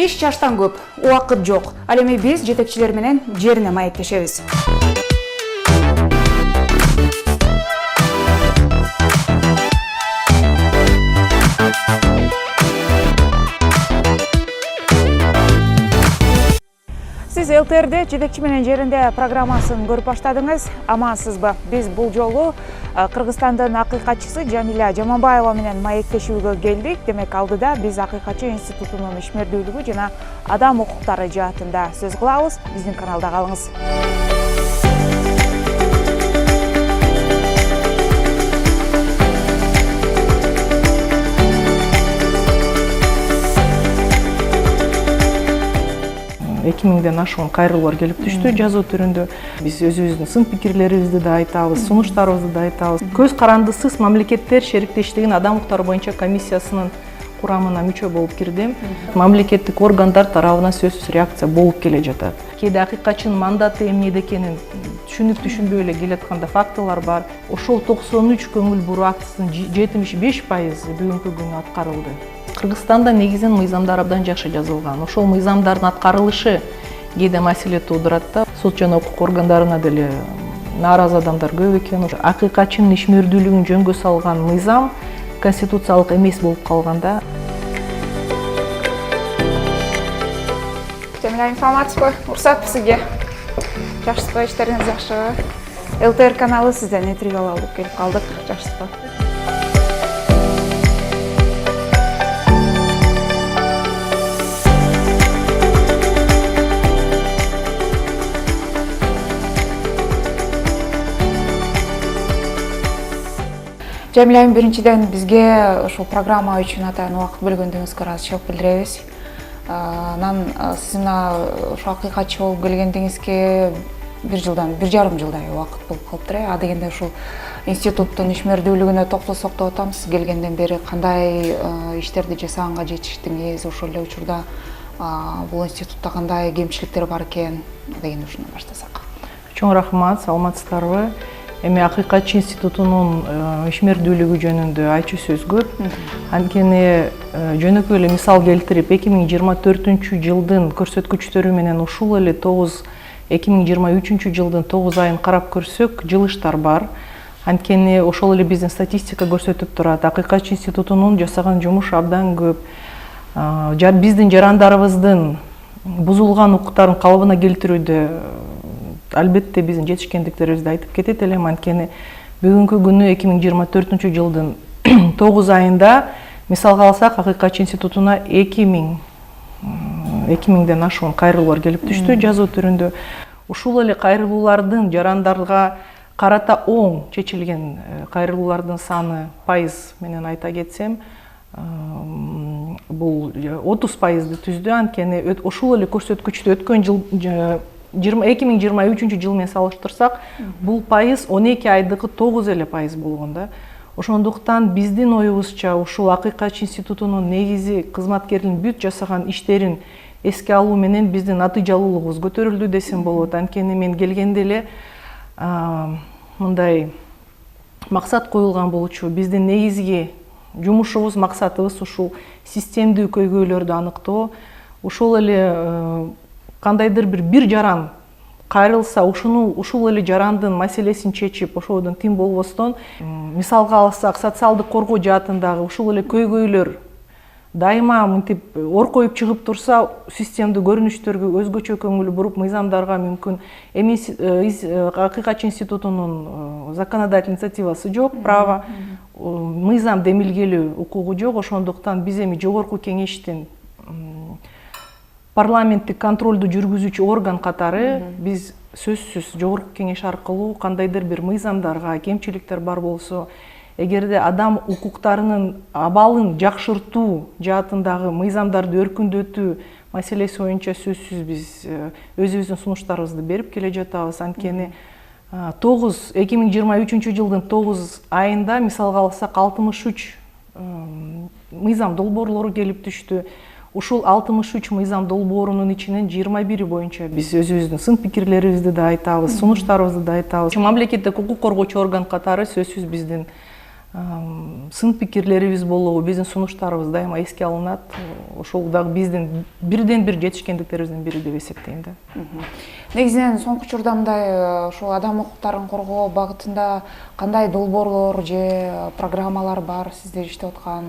Иш чаштан көп, убакыт жок. Ал эми биз жетекчилер менен жерине маектешебиз. Сиз ЛТРде жетекчи менен жеринде программасын көрүп баштадыңыз. Амансызбы? Биз бул жолу Кыргызстандын акыйкатчысы Жамиля Жаманбаева менен маектешүүгө келдик. Демек, алдыда биз Акыйкатчы институтунун ишмердүүлүгү жана адам укуктары жаатында сөз кылабыз. Биздин каналда калыңыз. Эки миңден ашуун кайрылуулар келип түштү жазуу түрүндө. Биз өзүбүздүн сын пикирлерибизди да айтабыз, сунуштарыбызды да айтабыз. Көз карандысыз мамлекеттер шериктештигинин адам укуктары боюнча комиссиясынын курамына мүчө болуп кирдим. Мамлекеттик органдар тарабынан сөзсүз реакция болуп келе жатат. Кээде акыйкатчынын мандаты эмнеде экенин түшүнүп түшүнбөй эле келатканда фактылар бар. Ошол 93 көңүл буруу актысынын 75% бүгүнкү күнү аткарылды. Кыргызстанда негизин мыйзамдар абдан жакшы жазылган. Ошол мыйзамдардын аткарылышы кээде маселе туудурат да. Сот жана укук органдарына деле нааразы адамдар көп экен. Акыйкатчынын ишмердүүлүгүн жөнгө салган мыйзам конституциялык эмес болуп калганда. Жамиля, информацияга уруксат сизге. Жакшысызбы, иштериңиз жакшыбы? ЛТР каналы сизден интервью алып келип калдык. Жакшысызбы? Жамиля, биринчиден бизге ушул программа үчүн атайын убакыт бөлгөндүгүңүзгө ыраазычылык билдиребиз. Анан сиз мына ошо акыйкатчы болуп келгендиңизге 1,5 жылдай убакыт болуп калыптыр. Адегенде ушул институттун ишмердүүлүгүнө токтолсок деп атабыз. Сиз келгенден бери кандай иштерди жасаганга жетиштиңиз, ошол эле учурда бул институтта кандай кемчиликтер бар экен деген ушуну баштасак. Чоң рахмат, саламатсыздарбы? Эми Акыйкатчы институтунун ишмердүүлүгү жөнүндө айтчу сөз көп. Анткени жөнөкөй эле мисал келтирип, 2024 жылдын көрсөткүчтөрү менен ушул эле 2023 жылдын 9 айын карап көрсөк, жылыштар бар. Анткени ошол эле биздин статистика көрсөтүп турат. Акыйкатчы институтунун жасаган жумушу абдан көп. Биздин жарандарыбыздын бузулган укуктарын калыбына келтирүүдө албетте биздин жетишкендиктерибизди айтып кетет элем. Анткени бүгүнкү күнү 2024 жылдын 9 айында мисалга алсак, Акыйкатчы институтуна 2000ден ашуун кайрылуулар келип түштү жазуу түрүндө. Ушул эле кайрылуулардын жарандарга карата оң чечилген кайрылуулардын саны пайыз менен айта кетсем, бул 30% түздү. Анткени ошол эле көрсөткүчтү өткөн жыл 2023 жыл менен салыштырсак, бул пайыз 12 айдыкы 9 эле пайыз болгон да. Ошондуктан биздин оюбузча ушул Акыйкатчы институтунун негизи кызматкердин бүт жасаган иштерин эске алуу менен биздин натыйжалуулугубуз көтөрүлдү десем болот. Анткени мен келгенде эле мындай максат коюлган болчу. Биздин негизги жумушубуз, максатыбыз ушул системдүү көйгөйлөрдү аныктоо. Ошол эле кандайдыр бир жаран кайрылса, ушул эле жарандын маселесин чечип, ошодон тим болбостон, мисалга алсак, социалдык коргоо жаатындагы ушул эле көйгөйлөр дайыма мынтип оркоюп чыгып турса, системдүү көрүнүштөргө өзгөчө көңүл буруп, мыйзамдарга мүмкүн. Эми Акыйкатчы институтунун законодательный инициативасы жок, право, мыйзам демилгелүү укугу жок. Ошондуктан биз эми жогорку кеңештин парламенттик контролду жүргүзүүчү орган катары биз сөзсүз жогорку кеңеш аркылуу кандайдыр бир мыйзамдарга кемчиликтер бар болсо, эгерде адам укуктарынын абалын жакшыртуу жаатындагы мыйзамдарды өркүндөтүү маселеси боюнча сөзсүз биз өзүбүздүн сунуштарыбызды берип келе жатабыз. Анткени 2023 жылдын 9 айында мисалга алсак 63 мыйзам долбоорлору келип түштү. Ушул 63 мыйзам долбоорунун ичинен 21 боюнча биз өзүбүздүн сын пикирлерибизди да айтабыз, сунуштарыбызды да айтабыз. Мамлекеттик укук коргоочу орган катары сөзсүз биздин сын пикирлерибиз болобу, биздин сунуштарыбыз дайыма эске алынат. Ошол дагы биздин бирден бир жетишкендиктерибиздин бири деп эсептейм да. Негизинен соңку учурда мындай ушул адам укуктарын коргоо багытында кандай долбоорлор же программалар бар сиздер иштеп аткан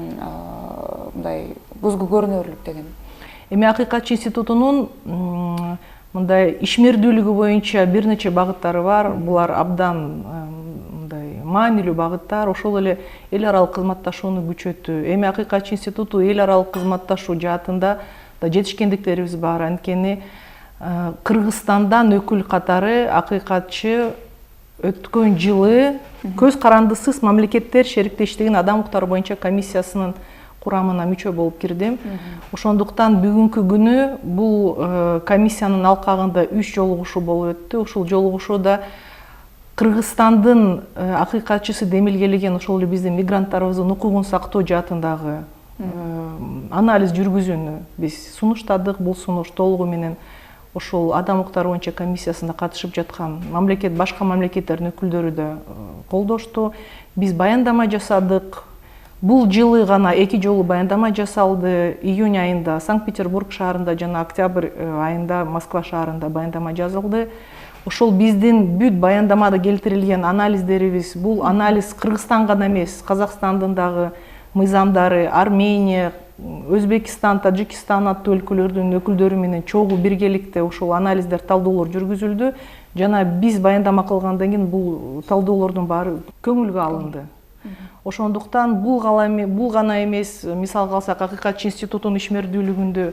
мындай көзгө көрүнөрлүк деген? Эми Акыйкатчы институтунун мындай ишмердүүлүгү боюнча бир нече багыттары бар. Булар абдан мындай маанилүү багыттар. Ошол эле эл аралык кызматташууну күчөтүү. Эми Акыйкатчы институту эл аралык кызматташуу жаатында да жетишкендиктерибиз бар. Анткени Кыргызстандан өкүл катары Акыйкатчы өткөн жылы көз карандысыз мамлекеттер шериктештигинин адам укуктары боюнча комиссиясынын курамына мүчө болуп кирдим. Ошондуктан бүгүнкү күнү бул комиссиянын алкагында 3 жолугушуу болуп өттү. Ушул жолугушууда Кыргызстандын акыйкатчысы демилгелеген ошол эле биздин мигранттарыбыздын укугун сактоо жаатындагы анализ жүргүзүүнү биз сунуштадык. Бул сунуш толугу менен ошол адам укуктары боюнча комиссиясында катышып жаткан башка мамлекеттердин өкүлдөрү да колдошту. Биз баяндама жасадык. Бул жылы гана 2 жолу баяндама жасалды. Июнь айында Санкт-Петербург шаарында жана октябрь айында Москва шаарында баяндама жазылды. Ошол биздин бүт баяндамада келтирилген анализдерибиз, бул анализ Кыргызстан гана эмес, Казакстандын дагы мыйзамдары, Армения, Өзбекистан, Тажикстан аттуу өлкөлөрдүн өкүлдөрү менен чогуу биргеликте ошол анализдер, талдоолор жүргүзүлдү. Жана биз баяндама кылгандан кийин бул талдоолордун баары көңүлгө алынды. Ошондуктан бул гана эмес, мисалга алсак Акыйкатчы институтунун ишмердүүлүгүндө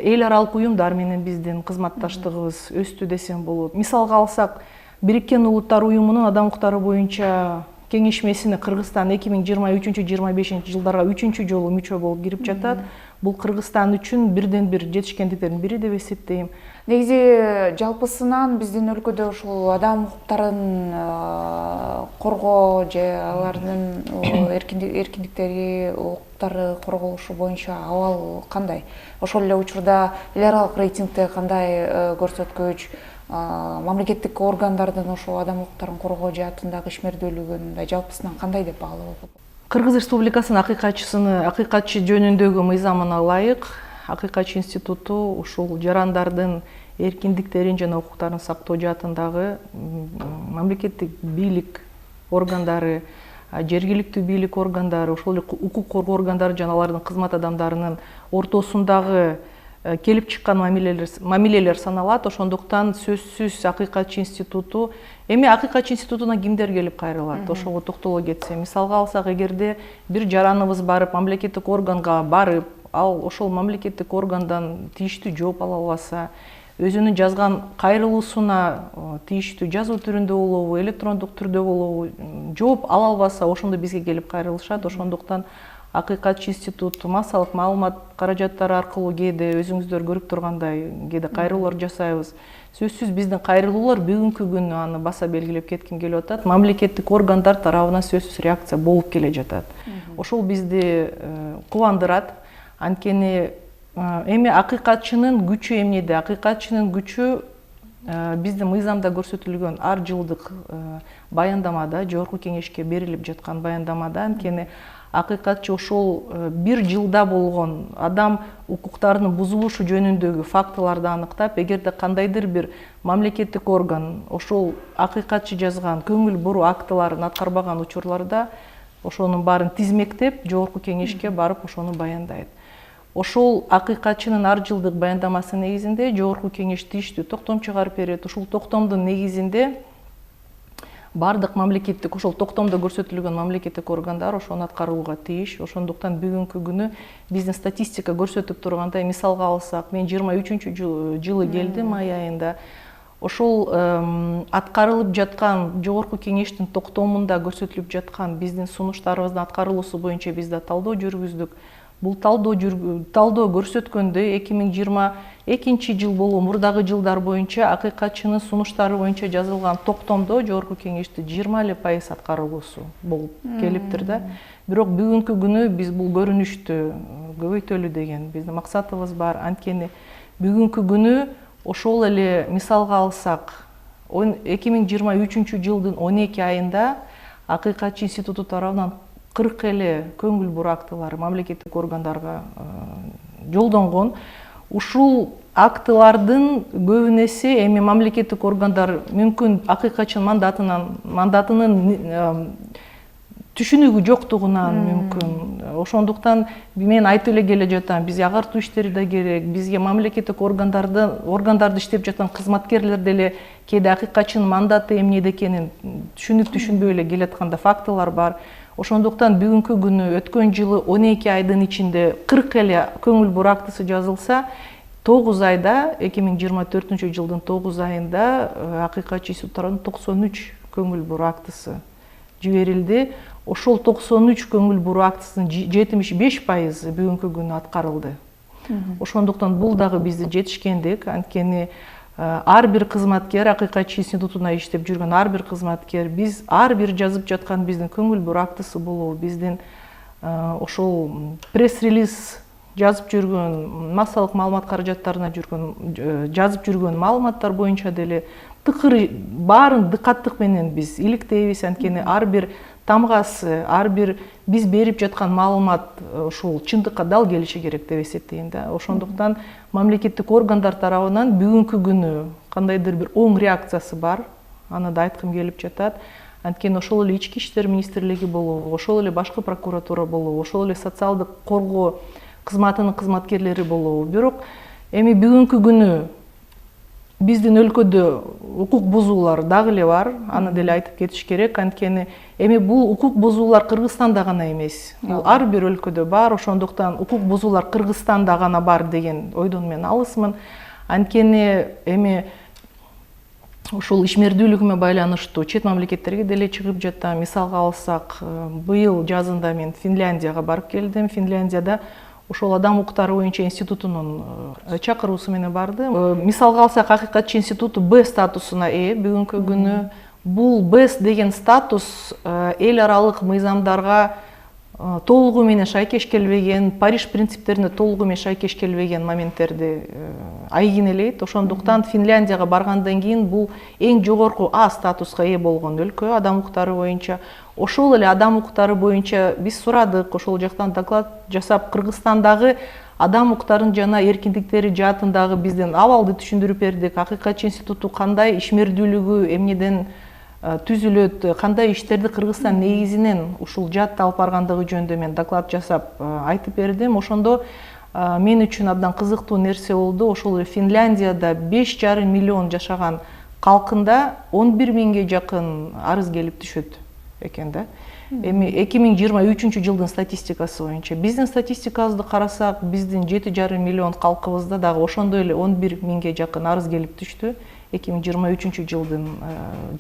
эл аралык уюмдар менен биздин кызматташтыгыбыз өстү десем болот. Мисалга алсак, Бириккен Улуттар уюмунун адам укуктары боюнча кеңешмесине Кыргызстан 2023-25 жылдарга 3-чү жолу мүчө болуп кирип жатат. Бул Кыргызстан үчүн бирден бир жетишкендиктердин бири деп эсептейм. Негизи жалпысынан биздин өлкөдө ушул адам укуктарын коргоо же алардын эркиндиктери, укуктары корголушу боюнча абал кандай? Ошол эле учурда эл аралык рейтингде кандай көрсөткүч, мамлекеттик органдардын ошол адам укуктарын коргоо жаатындагы ишмердүүлүгүн жалпысынан кандай деп баалоого? Кыргыз Республикасынын акыйкатчы жөнүндөгү мыйзамына ылайык Акыйкатчы институту ушул жарандардын эркиндиктерин жана укуктарын сактоо жаатындагы мамлекеттик бийлик органдары, жергиликтүү бийлик органдары, ошол эле укук коргоо органдары жана алардын кызмат адамдарынын ортосундагы келип чыккан мамилелер саналат. Ошондуктан сөзсүз Акыйкатчы институту, эми Акыйкатчы институтуна кимдер келип кайрылат? Ошого токтоло кетсе, мисалга алсак, эгерде бир жараныбыз барып мамлекеттик органга барып, ал ошол мамлекеттик органдан тийиштүү жооп ала албаса, өзүнүн жазган кайрылуусуна тийиштүү жазуу түрүндө болобу, электрондук түрдө болобу, жооп ала албаса, ошондо бизге келип кайрылышат. Ошондуктан Акыйкатчы институт массалык маалымат каражаттары аркылуу кээде өзүңүздөр көрүп тургандай кээде кайрылуулар жасайбыз. Сөзсүз биздин кайрылуулар бүгүнкү күнү аны баса белгилеп кетким келип атат. Мамлекеттик органдар тарабынан сөзсүз реакция болуп келе жатат. Ошол бизди кубандырат. Анткени эми акыйкатчынын күчү эмнеде? Акыйкатчынын күчү биздин мыйзамда көрсөтүлгөн ар жылдык баяндамада, жогорку кеңешке берилип жаткан баяндамада, анткени акыйкатчы ошол бир жылда болгон адам укуктарынын бузулушу жөнүндөгү фактыларды аныктап, эгерде кандайдыр бир мамлекеттик орган ошол акыйкатчы жазган көңүл буруу актыларын аткарбаган учурларда ошонун баарын тизмектеп, жогорку кеңешке барып ошону баяндайт. Ошол акыйкатчынын ар жылдык баяндамасы негизинде жогорку кеңеш тийиштүү токтом чыгарып берет. Ушул токтомдун негизинде бардык мамлекеттик, ошол токтомдо көрсөтүлгөн мамлекеттик органдар ошону аткарууга тийиш. Ошондуктан бүгүнкү күнү биздин статистика көрсөтүп тургандай, мисалга алсак, мен 23-жылы келдим май айында. Ошол аткарылып жаткан жогорку кеңештин токтомунда көрсөтүлүп жаткан биздин сунуштарыбыздын аткарылуусу боюнча биз да талдоо жүргүздүк. Бул талдоо көрсөткөндөй 2022 жыл болуу мурдагы жылдар боюнча акыйкатчынын сунуштары боюнча жазылган токтомдо жогорку кеңешти 20% аткарылуусу болуп келиптир да. Бирок бүгүнкү күнү биз бул көрүнүштү көбөйтөлү деген биздин максатыбыз бар. Анткени бүгүнкү күнү ошол эле мисалга алсак, 2023 жылдын 12 айында Акыйкатчы институту тарабынан 40 эле көңүл бур актылар мамлекеттик органдарга жолдонгон. Ушул актылардын көбүнесе эми мамлекеттик органдар мүмкүн акыйкатчы мандатынын түшүнүгү жоктугунан мүмкүн. Ошондуктан мен айтып эле келе жатам, бизге агартуу иштери да керек, бизге мамлекеттик органдарды иштеп жаткан кызматкерлер деле кээде акыйкатчынын мандаты эмнеде экенин түшүнбөй эле келатканда фактылар бар. Ошондуктан бүгүнкү күнү өткөн жылы 12 айдын ичинде 40 эле көңүл бур актысы жазылса, 9 айда 2024 жылдын 9 айында акыйкатчы институттарынын 93 көңүл бур актысы жиберилди. Ошол 93 көңүл бур актысынын 75% бүгүнкү күнү аткарылды. Ошондуктан бул дагы биздин жетишкендик. Анткени ар бир кызматкер, акыйкатчы институтуна иштеп жүргөн ар бир кызматкер, биз ар бир жазып жаткан биздин көңүл бур актысы болобу, биздин ошол пресс-релиз жазып жүргөн, массалык маалымат каражаттарына жазып жүргөн маалыматтар боюнча деле тыкыр баарын дыкаттык менен биз иликтейбиз. Анткени ар бир тамгасы, ар бир биз берип жаткан маалымат ушул чындыкка дал келиши керек деп эсептейм да. Ошондуктан мамлекеттик органдар тарабынан бүгүнкү күнү кандайдыр бир оң реакциясы бар, аны да айткым келип жатат. Анткени ошол эле ички иштер министрлиги болобу, ошол эле башкы прокуратура болобу, ошол эле социалдык коргоо кызматынын кызматкерлери болобу. Бирок эми бүгүнкү күнү биздин өлкөдө укук бузуулар дагы эле бар, аны деле айтып кетиш керек. Анткени эми бул укук бузуулар Кыргызстанда гана эмес, бул ар бир өлкөдө бар. Ошондуктан укук бузуулар Кыргызстанда гана бар деген ойдон мен алысмын. Анткени эми ушул ишмердүүлүгүмө байланыштуу чет мамлекеттерге деле чыгып жатам. Мисалга алсак, быйыл жазында мен Финляндияга барып келдим. Финляндияда ошол адам укуктары боюнча институтунун чакыруусу менен бардым. Мисалга алсак, акыйкатчы институту Б статусуна бүгүнкү күнү. Бул Б деген статус эл аралык мыйзамдарга толугу менен шайкеш келбеген, Париж принциптерине толугу менен шайкеш келбеген моменттерди айгинелейт. Ошондуктан Финляндияга баргандан кийин бул эң жогорку А статуска болгон өлкө адам укуктары боюнча. Ошол эле адам укуктары боюнча биз сурадык, ошол жактан доклад жасап, Кыргызстандагы адам укуктарынын жана эркиндиктери жаатындагы биздин абалды түшүндүрүп бердик. Акыйкатчы институту кандай ишмердүүлүгү эмнеден түзүлөт, кандай иштерди Кыргызстан негизинен ушул жаатта алып баргандыгы жөнүндө мен доклад жасап айтып бердим. Ошондо мен үчүн абдан кызыктуу нерсе болду. Ошол эле Финляндияда 5,5 миллион жашаган калкында 11 миңге жакын арыз келип түшөт экен да. Эми 2023 жылдын статистикасы боюнча биздин статистикабызды карасак, биздин 7,5 миллион калкыбызда дагы ошондой эле 11 миңге жакын арыз келип түштү 2023 жылдын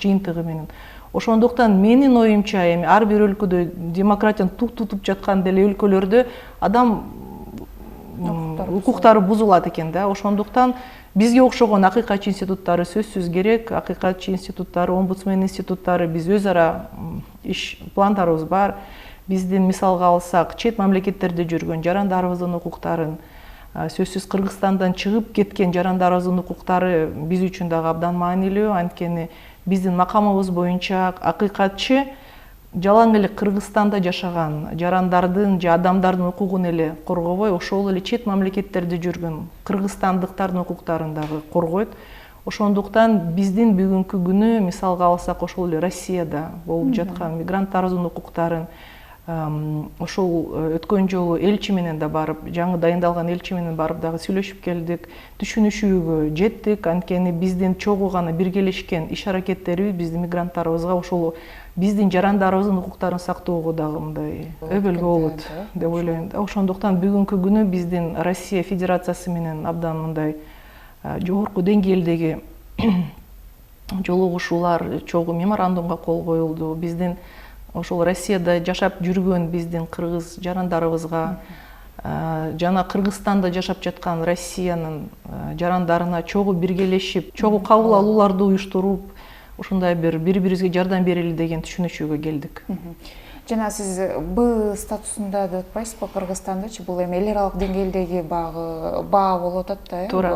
жыйынтыгы менен. Ошондуктан менин оюмча эми ар бир өлкөдө демократияны тук тутуп жаткан деле өлкөлөрдө адам укуктары бузулат экен да. Ошондуктан бизге окшогон акыйкатчы институттары сөзсүз керек. Акыйкатчы институттары, омбудсмен институттары, биз өз ара иш пландарыбыз бар. Биздин мисалга алсак, чет мамлекеттерде жүргөн жарандарыбыздын укуктарын, сөзсүз Кыргызстандан чыгып кеткен жарандарыбыздын укуктары биз үчүн дагы абдан маанилүү. Анткени биздин макамыбыз боюнча акыйкатчы жалаң эле Кыргызстанда жашаган жарандардын же адамдардын укугун эле коргобой, ошол эле чет мамлекеттерде жүргөн кыргызстандыктардын укуктарын дагы коргойт. Ошондуктан биздин бүгүнкү күнү мисалга алсак, ошол эле Россияда болуп жаткан мигранттарыбыздын укуктарын ошол өткөн жолу элчи менен да барып, жаңы дайындалган элчи менен барып дагы сүйлөшүп келдик, түшүнүшүүгө жеттик. Анткени биздин чогуу гана биргелешкен иш аракеттерибиз биздин мигранттарыбызга ошол биздин жарандарыбыздын укуктарын сактоого дагы мындай өбөлгө болот деп ойлойм. Ошондуктан бүгүнкү күнү биздин Россия Федерациясы менен абдан мындай жогорку деңгээлдеги жолугушуулар, чогуу меморандумга кол коюлду. Биздин ошол Россияда жашап жүргөн биздин кыргыз жарандарыбызга жана Кыргызстанда жашап жаткан Россиянын жарандарына чогуу биргелешип, чогуу кабыл алууларды уюштуруп, ушундай бири-бирибизге жардам берели деген түшүнүшүүгө келдик. Жана сиз Б статусунда деп атпайсызбы Кыргызстандачы, бул эми эл аралык деңгээлдеги баа болуп атат да, туура,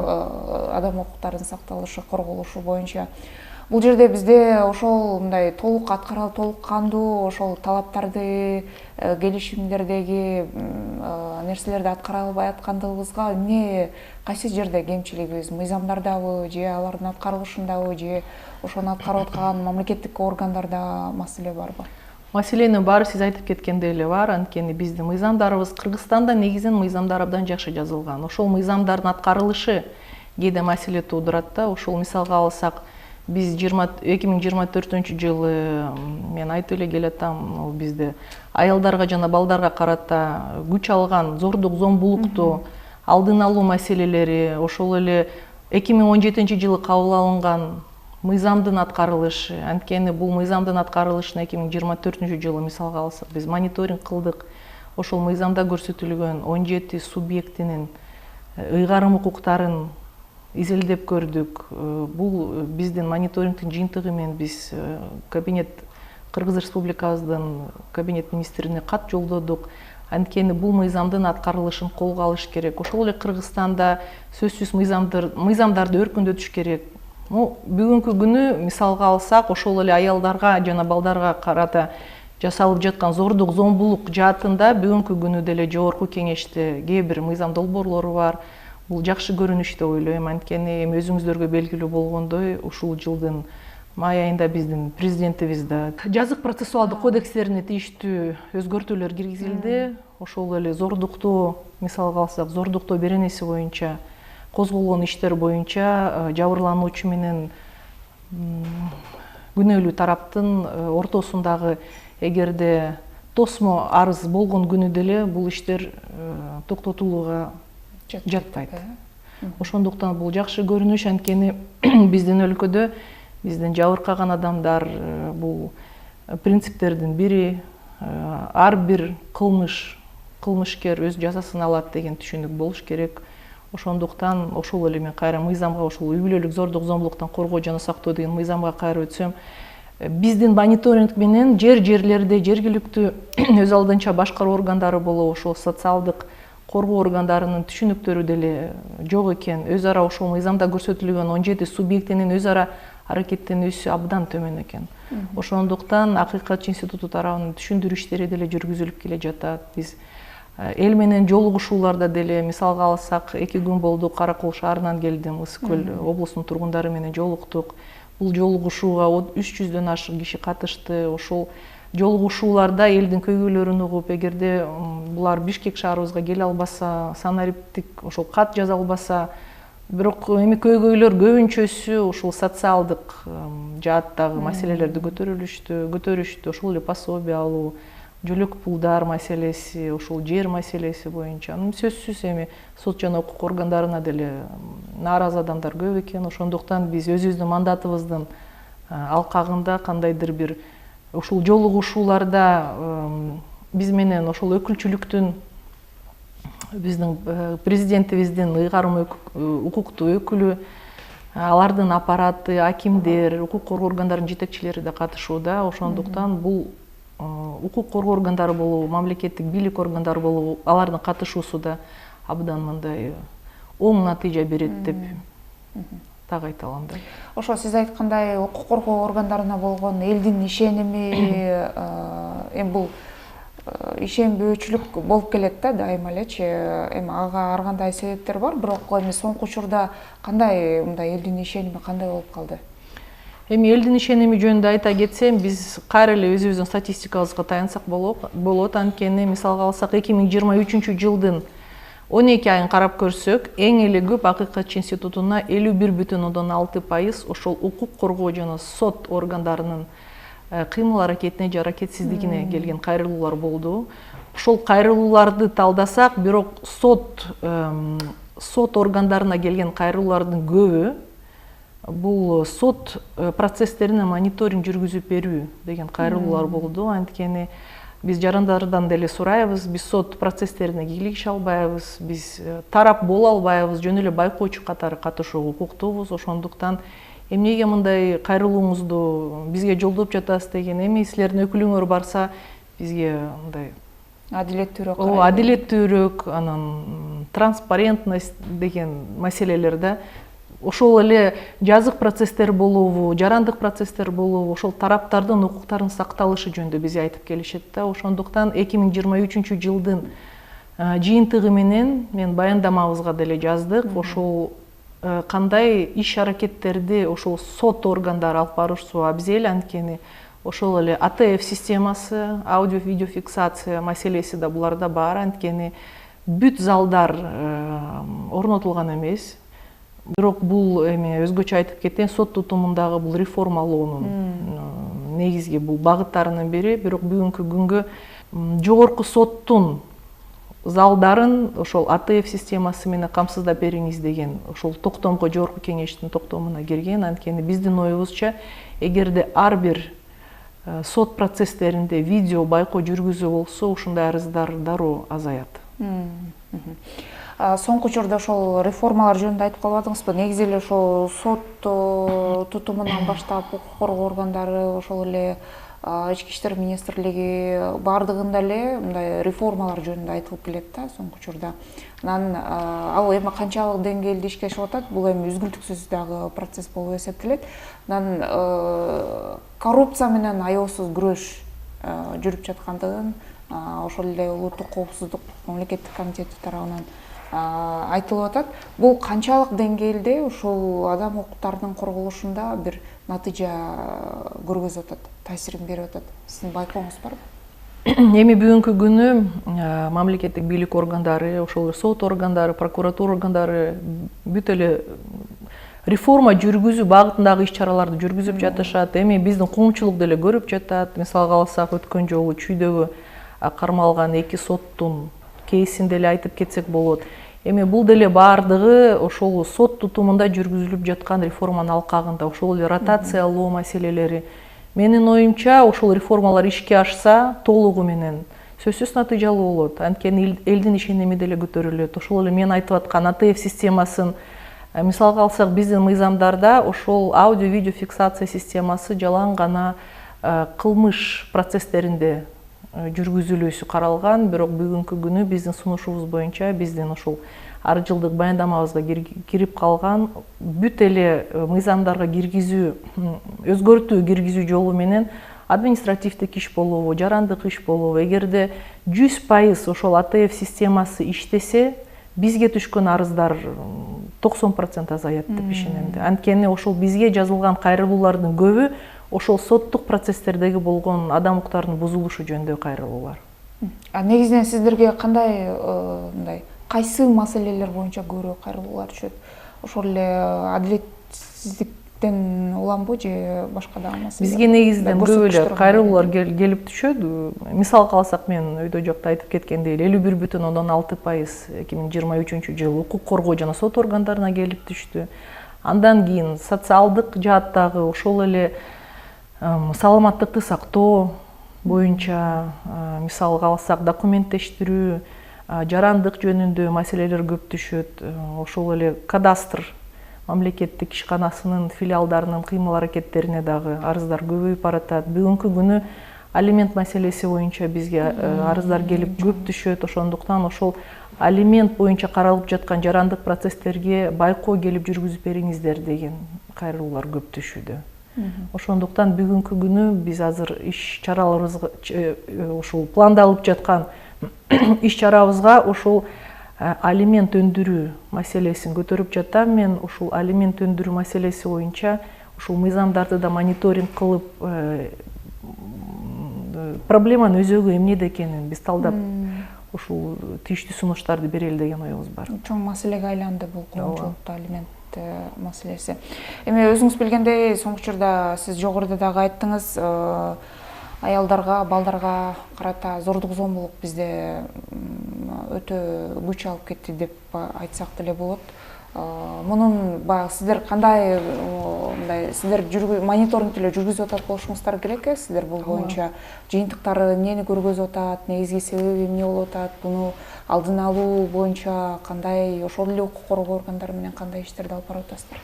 адам укуктарынын сакталышы, корголушу боюнча. Бул жерде бизде ошол мындай толук кандуу ошол талаптарды, келишимдердеги нерселерди аткара албай аткандыгыбызга кайсы жерде кемчилигибиз? Мыйзамдардабы, же алардын аткарылышындабы, же ошону аткарып аткан мамлекеттик органдарда маселе барбы? Маселенин баары сиз айтып кеткендей эле бар. Анткени биздин мыйзамдарыбыз Кыргызстанда негизинен мыйзамдар абдан жакшы жазылган. Ошол мыйзамдардын аткарылышы кээде маселе туудурат да. Ошол мисалга алсак, биз 2024-жылы мен айтып эле келатам, бизде аялдарга жана балдарга карата күч алган зордук зомбулукту алдын алуу маселелери, ошол эле 2017-жылы кабыл алынган мыйзамдын аткарылышы. Анткени бул мыйзамдын аткарылышына 2024-жылы мисалга алсак, биз мониторинг кылдык. Ошол мыйзамда көрсөтүлгөн 17 субъектинин ыйгарым укуктарын изилдеп көрдүк. Бул биздин мониторингдин жыйынтыгы менен биз Кыргыз Республикабыздын кабинет министрине кат жолдодук. Анткени бул мыйзамдын аткарылышын колго алыш керек. Ошол эле Кыргызстанда сөзсүз мыйзамдарды өркүндөтүш керек. Бүгүнкү күнү мисалга алсак, ошол эле аялдарга жана балдарга карата жасалып жаткан зордук зомбулук жаатында бүгүнкү күнү деле жогорку кеңеште кээ бир мыйзам долбоорлору бар. Бул жакшы көрүнүш деп ойлойм. Анткени эми өзүңүздөргө белгилүү болгондой, ушул жылдын май айында биздин президентибиз да жазык процессуалдык кодекстерине тийиштүү өзгөртүүлөр киргизилди. Ошол эле зордукту мисалга алсак, зордуктоо беренеси боюнча козголгон иштер боюнча жабырлануучу менен күнөөлүү тараптын ортосундагы эгерде тосмо арыз болгон күнү деле бул иштер токтотулууга жатпайт. Ошондуктан бул жакшы көрүнүш. Анткени биздин өлкөдө биздин жабыркаган адамдар бул принциптердин бири, ар бир кылмышкер өз жазасын алат деген түшүнүк болуш керек. Ошондуктан ошол эле мен кайра мыйзамга, ошол үй бүлөлүк зордук зомбулуктан коргоо жана сактоо деген мыйзамга кайра өтсөм, биздин мониторинг менен жерлерде жергиликтүү өз алдынча башкаруу органдары болобу, ошол социалдык коргоо органдарынын түшүнүктөрү деле жок экен. Өз ара ошол мыйзамда көрсөтүлгөн 17 субъектинин өз ара аракеттенүүсү абдан төмөн экен. Ошондуктан Акыйкатчы институту тарабынан түшүндүрүү иштери деле жүргүзүлүп келе жатат. Биз эл менен жолугушууларда деле мисалга алсак, 2 күн болду, Кара Кол шаарынан келдим, Ысык Көл облусунун тургундары менен жолуктук. Бул жолугушууга 300дөн ашык киши катышты. Ошол жолугушууларда элдин көйгөйлөрүн угуп, эгерде булар Бишкек шаарыбызга келе албаса, санариптик ошол кат жаза албаса, бирок эми көйгөйлөр көбүнчөсү ушул социалдык жааттагы маселелерди көтөрүштү. Ошол эле пособие алуу, жөлөк пулдар маселеси, ошол жер маселеси боюнча. Сөзсүз эми сот жана укук органдарына деле нааразы адамдар көп экен. Ошондуктан биз өзүбүздүн мандатыбыздын алкагында кандайдыр бир ушул жолугушууларда биз менен ошол өкүлчүлүктүн биздин президентибиздин ыйгарым укуктуу өкүлү, алардын аппараты, акимдер, укук коргоо органдарынын жетекчилери да катышууда. Ошондуктан бул укук коргоо органдары болобу, мамлекеттик бийлик органдары болобу, алардын катышуусу да абдан мындай оң натыйжа берет деп так айта алам да. Ошо сиз айткандай укук коргоо органдарына болгон элдин ишеними, эми бул ишенбөөчүлүк болуп келет да дайыма элечи. Эми ага ар кандай себептер бар, бирок эми соңку учурда кандай мындай элдин ишеними кандай болуп калды? Эми элдин ишеними жөнүндө айта кетсем, биз кайра эле өзүбүздүн статистикабызга таянсак болот. Анткени мисалга алсак, 2023-жылдын 12 айын карап көрсөк, эң эле көп Акыйкатчы институтуна 51,6% ошол укук коргоо жана сот органдарынын кыймыл аракетине же аракетсиздигине келген кайрылуулар болду. Ошол кайрылууларды талдасак, бирок сот органдарына келген кайрылуулардын көбү бул сот процесстерине мониторинг жүргүзүп берүү деген кайрылуулар болду. Анткени биз жарандардан деле сурайбыз, биз сот процесстерине кийлигише албайбыз, биз тарап боло албайбыз, жөн эле байкоочу катары катышууга укуктуубуз. Ошондуктан эмнеге мындай кайрылууңузду бизге жолдоп жатасыз деген, эми силердин өкүлүңөр барса бизге мындай адилеттүүрөөк адилеттүүрөөк, анан транспарентность деген маселелерде ошол эле жазык процесстер болобу, жарандык процесстер болобу, ошол тараптардын укуктарынын сакталышы жөнүндө бизге айтып келишет да. Ошондуктан 2023 жылдын жыйынтыгы менен мен баяндамабызга деле жаздык. Ошол кандай иш аракеттерди ошол сот органдары алып барышсу абзел, анткени ошол эле АТФ системасы, аудио видео фиксация маселеси да буларда бар, анткени бүт залдар орнотулган эмес. Бирок бул эми өзгөчө айтып кетейин, сот тутумундагы бул реформалоонун негизги бул багыттарынын бири. Бирок бүгүнкү күнгө жогорку соттун залдарын ошол АТФ системасы менен камсыздап бериңиз деген ошол токтомго, жогорку кеңештин токтомуна кирген. Анткени биздин оюбузча, эгерде ар бир сот процесстеринде видео байкоо жүргүзүү болсо, ушундай арыздар дароо азаят. Соңку учурда ошол реформалар жөнүндө айтып калбадыңызбы? Негизи эле ошол сот тутумунан баштап укук коргоо органдары, ошол эле Ички иштер министрлиги бардыгында эле мындай реформалар жөнүндө айтылып келет да соңку учурда. Анан ал эми канчалык деңгээлде ишке ашып атат? Бул эми үзгүлтүксүз дагы процесс болуп эсептелет. Анан коррупция менен аеосуз күрөш жүрүп жаткандыгын ошол эле улуттук коопсуздук мамлекеттик комитети тарабынан айтылып атат. Бул канчалык деңгээлде ушул адам укуктарынын корголушунда бир натыйжа көргөзүп атат, таасирин берип атат? Сиздин байкооңуз барбы? Эми бүгүнкү күнү мамлекеттик бийлик органдары, ошол сот органдары, прокуратура органдары бүт эле реформа жүргүзүү багытындагы иш-чараларды жүргүзүп жатышат. Эми биздин коомчулук деле көрүп жатат. Мисалга алсак, өткөн жолу Чүйдөгү кармалган 2 соттун кейсин деле айтып кетсек болот. Эми бул деле баардыгы ошол сот тутумунда жүргүзүлүп жаткан реформанын алкагында, ошол эле ротациялоо маселелери. Менин оюмча, ошол реформалар ишке ашса, толугу менен сөзсүз натыйжалуу болот. Анткени элдин ишеними деле көтөрүлөт. Ошол эле мен айтып аткан АТФ системасын мисалга алсак, биздин мыйзамдарда ошол аудио видео фиксация системасы жалаң гана кылмыш процесстеринде жүргүзүлүүсү каралган. Бирок бүгүнкү күнү биздин сунушубуз боюнча, биздин ошол ар жылдык баяндамабызга кирип калган бүт эле мыйзамдарга киргизүү, өзгөртүү киргизүү жолу менен административдик иш болобу, жарандык иш болобу, эгерде 100% ошол АТФ системасы иштесе, бизге түшкөн арыздар 90% азаят деп ишенем. Анткени ошол бизге жазылган кайрылуулардын көбү ошол соттук процесстердеги болгон адам укуктарынын бузулушу жөнүндө кайрылуулар. Негизинен сиздерге кандай мындай кайсы маселелер боюнча көбүрөөк кайрылуулар түшөт? Ошол эле адилетсиздиктен уламбы же башка дагы маселелер? Бизге негизинен көп эле кайрылуулар келип түшөт. Мисалга алсак, мен өйдө жокто айтып кеткендей, 51,6% 2023 жылы укук коргоо жана сот органдарына келип түштү. Андан кийин социалдык жааттагы ошол эле саламаттыкты сактоо боюнча, мисалга алсак, документтештирүү, жарандык жөнүндө маселелер көп түшөт. Ошол эле кадастр мамлекеттик ишканасынын филиалдарынын кыймыл-аракеттерине дагы арыздар көбөйүп баратат. Бүгүнкү күнү алимент маселеси боюнча бизге арыздар келип көп түшөт. Ошондуктан ошол алимент боюнча каралып жаткан жарандык процесстерге байкоо келип жүргүзүп бериңиздер деген кайрылуулар көп түшүүдө. Ошондуктан бүгүнкү күнү биз азыр иш-чараларыбызга, ошол пландалып жаткан иш-чарабызга ошол алимент өндүрүү маселесин көтөрүп жатам. Мен ушул алимент өндүрүү маселеси боюнча ушул мыйзамдарды да мониторинг кылып, проблеманын өзөгү эмнеде экенин биз талдап, ушул тийиштүү сунуштарды берели деген оюбуз бар. Чоң маселеге айланды бул коомчулукта алимент маселеси. Эми өзүңүз билгендей, соңку учурда сиз жогоруда дагы айттыңыз, аялдарга, балдарга карата зордук зомбулук бизде өтө күч алып кетти деп айтсак деле болот. Мунун баягы сиздер кандай мындай сиздер мониторинг деле жүргүзүп атат болушуңуздар керек э? Сиздер бул боюнча жыйынтыктары эмнени көргөзүп атат, негизги себеби эмне болуп атат, буну алдын алуу боюнча кандай, ошол эле укук коргоо органдары менен кандай иштерди алып барып атасыздар?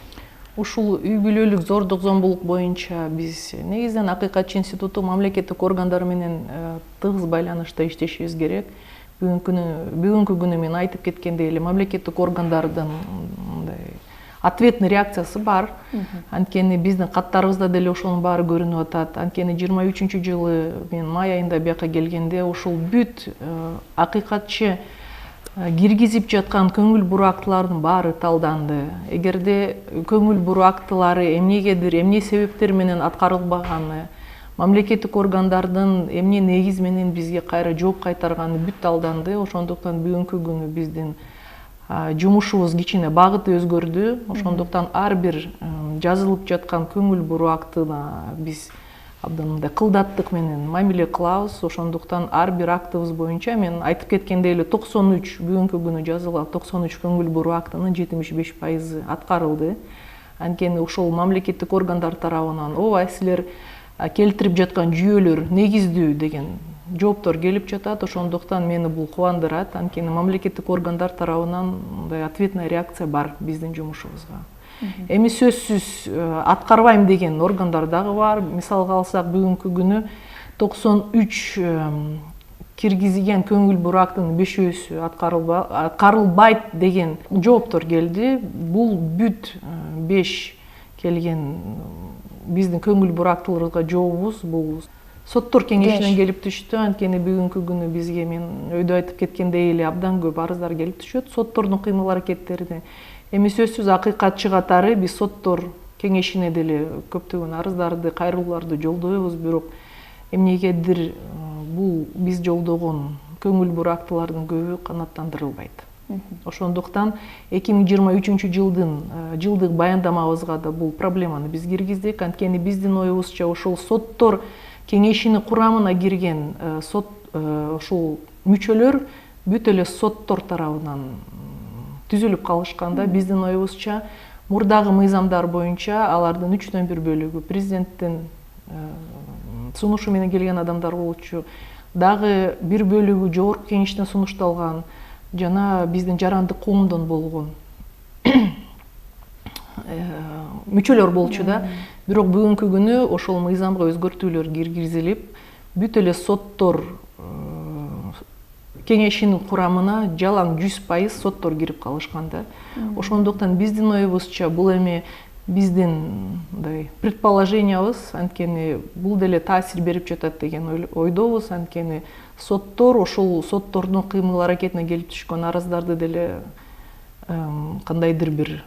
Ушул үй бүлөлүк зордук зомбулук боюнча биз негизинен Акыйкатчы институту мамлекеттик органдары менен тыгыз байланышта иштешибиз керек. Бүгүнкү күнү мен айтып кеткендей эле мамлекеттик органдардын ответный реакциясы бар. Анткени биздин каттарыбызда деле ошонун баары көрүнүп атат. Анткени 23-жылы мен май айында бияка келгенде ошол бүт акыйкатчы киргизип жаткан көңүл буруу актылардын баары талданды. Эгерде көңүл буруу актылары эмнегедир, эмне себептер менен аткарылбаганы, мамлекеттик органдардын эмне негиз менен бизге кайра жооп кайтарганы бүт талданды. Ошондуктан бүгүнкү күнү биздин жумушубуз кичине багыты өзгөрдү. Ошондуктан ар бир жазылып жаткан көңүл буруу актына биз абдан мындай кылдаттык менен мамиле кылабыз. Ошондуктан ар бир актыбыз боюнча мен айтып кеткендей эле 93 бүгүнкү күнү жазылган 93 көңүл буруу актынын 75% аткарылды. Анткени ошол мамлекеттик органдар тарабынан ооба силер келтирип жаткан жүйөлөр негиздүү деген жооптор келип жатат. Ошондуктан мени бул кубандырат. Анткени мамлекеттик органдар тарабынан мындай ответная реакция бар биздин жумушубузга. Эми сөзсүз аткарбайм деген органдар дагы бар. Мисалга алсак, бүгүнкү күнү 93 киргизилген көңүл буруу актынын 5-өөсү аткарылбайт деген жооптор келди. Бул бүт 5 келген биздин көңүл буруу актыларыбызга жообубуз бул соттор кеңешинен келип түштү. Анткени бүгүнкү күнү бизге мен өйдө айтып кеткендей эле абдан көп арыздар келип түшөт соттордун кыймыл аракеттерине. Эми сөзсүз акыйкатчы катары биз соттор кеңешине деле көптөгөн арыздарды, кайрылууларды жолдойбуз, бирок эмнегедир бул биз жолдогон көңүл буруу актылардын көбү канааттандырылбайт. Ошондуктан 2023 жылдын жылдык баяндамабызга да бул проблеманы биз киргиздик. Анткени биздин оюбузча ошол соттор кеңешинин курамына кирген ошол мүчөлөр бүт эле соттор тарабынан түзүлүп калышканда, биздин оюбузча мурдагы мыйзамдар боюнча алардын 3/1 бөлүгү президенттин сунушу менен келген адамдар болчу, дагы бир бөлүгү жогорку кеңештен сунушталган жана биздин жарандык коомдон болгон мүчөлөр болчу да. Бирок бүгүнкү күнү ошол мыйзамга өзгөртүүлөр киргизилип, бүт эле соттор кеңешинин курамына жалаң 100% соттор кирип калышканда. Ошондуктан биздин оюбузча бул эми биздин мындай предположениябыз, анткени бул деле таасир берип жатат деген ойдобуз. Анткени соттор ошол соттордун кыймыл аракетине келип түшкөн арыздарды деле кандайдыр бир